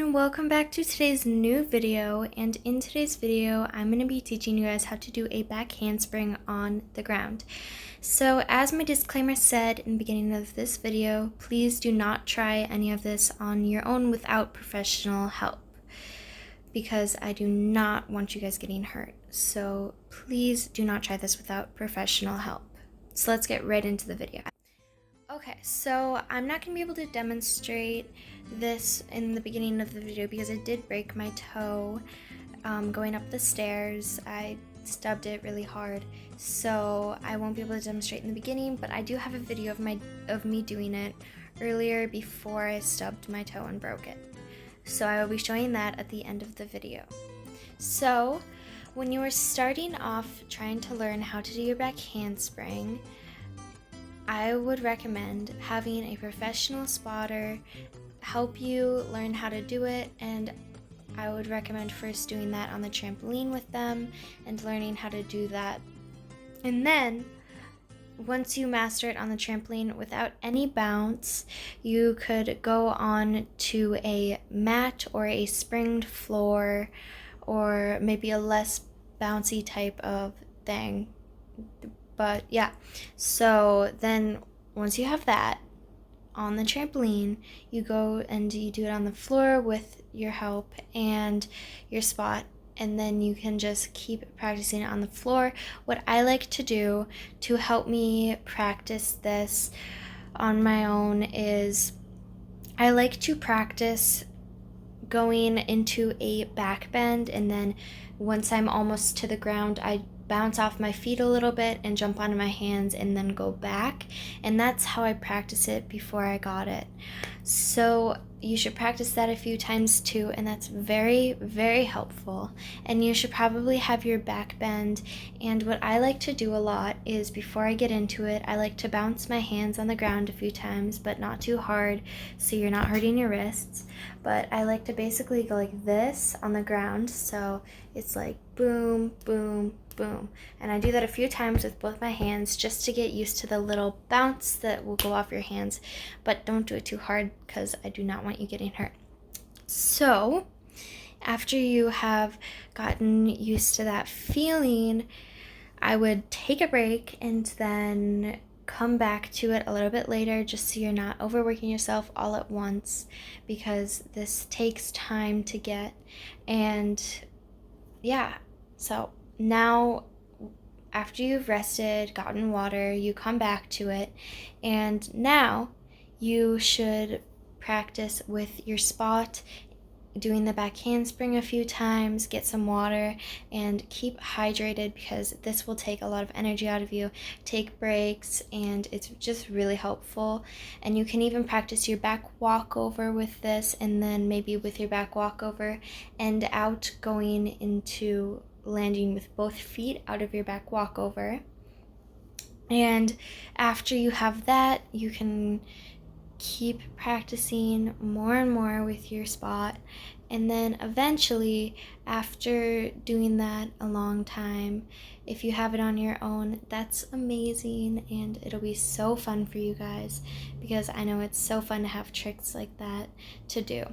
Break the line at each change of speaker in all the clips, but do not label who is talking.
and welcome back to today's new video. And in today's video I'm going to be teaching you guys how to do a back handspring on the ground. So as my disclaimer said in the beginning of this video, please do not try any of this on your own without professional help, because I do not want you guys getting hurt. So please do not try this without professional help. So let's get right into the video. Okay, so I'm not going to be able to demonstrate this in the beginning of the video because I did break my toe going up the stairs. I stubbed it really hard, so I won't be able to demonstrate in the beginning, but I do have a video of me doing it earlier before I stubbed my toe and broke it. So I will be showing that at the end of the video. So when you are starting off trying to learn how to do your back handspring, I would recommend having a professional spotter help you learn how to do it, and I would recommend first doing that on the trampoline with them and learning how to do that. And then once you master it on the trampoline without any bounce, you could go on to a mat or a springed floor or maybe a less bouncy type of thing. But yeah, so then once you have that on the trampoline, you go and you do it on the floor with your help and your spot, and then you can just keep practicing it on the floor. What I like to do to help me practice this on my own is I like to practice going into a back bend, and then once I'm almost to the ground, I bounce off my feet a little bit and jump onto my hands and then go back, and that's how I practice it before I got it. So you should practice that a few times too, and that's very, very helpful. And you should probably have your back bend, and what I like to do a lot is before I get into it, I like to bounce my hands on the ground a few times, but not too hard so you're not hurting your wrists. But I like to basically go like this on the ground, so it's like boom, boom, boom. And I do that a few times with both my hands just to get used to the little bounce that will go off your hands, but don't do it too hard because I do not want you getting hurt. So after you have gotten used to that feeling, I would take a break and then come back to it a little bit later, just so you're not overworking yourself all at once, because this takes time to get. And yeah, so now after you've rested, gotten water, you come back to it, and now you should practice with your spot, doing the back handspring a few times, get some water, and keep hydrated because this will take a lot of energy out of you. Take breaks, and it's just really helpful. And you can even practice your back walkover with this, and then maybe with your back walkover and out going into landing with both feet out of your back walkover. And after you have that, you can keep practicing more and more with your spot, and then eventually, after doing that a long time, if you have it on your own, that's amazing, and it'll be so fun for you guys, because I know it's so fun to have tricks like that to do.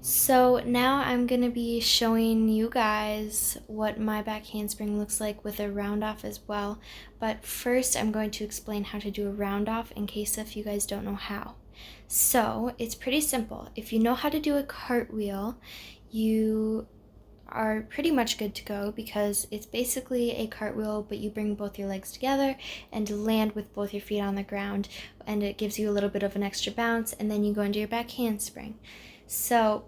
So now I'm going to be showing you guys what my back handspring looks like with a round off as well, but first I'm going to explain how to do a round off in case if you guys don't know how. So it's pretty simple. If you know how to do a cartwheel, you are pretty much good to go, because it's basically a cartwheel, but you bring both your legs together and land with both your feet on the ground, and it gives you a little bit of an extra bounce, and then you go into your back handspring. So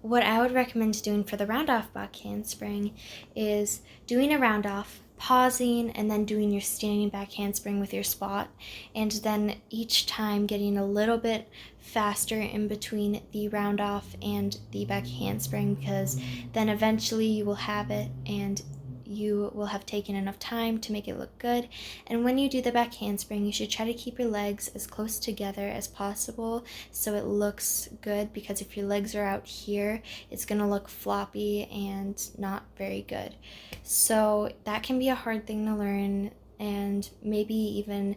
what I would recommend doing for the round off back handspring is doing a round off, pausing, and then doing your standing back handspring with your spot, and then each time getting a little bit faster in between the round off and the back handspring, because then eventually you will have it and you will have taken enough time to make it look good. And when you do the back handspring, you should try to keep your legs as close together as possible so it looks good, because if your legs are out here, it's going to look floppy and not very good. So that can be a hard thing to learn, and maybe even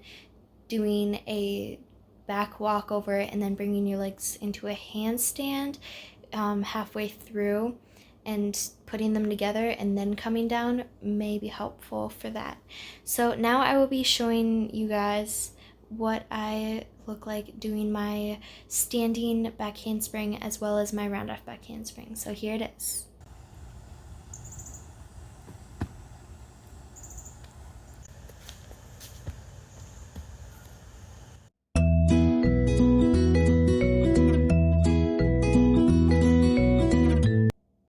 doing a back walk over and then bringing your legs into a handstand halfway through and putting them together and then coming down may be helpful for that. So now I will be showing you guys what I look like doing my standing back handspring as well as my round off back handspring. So here it is.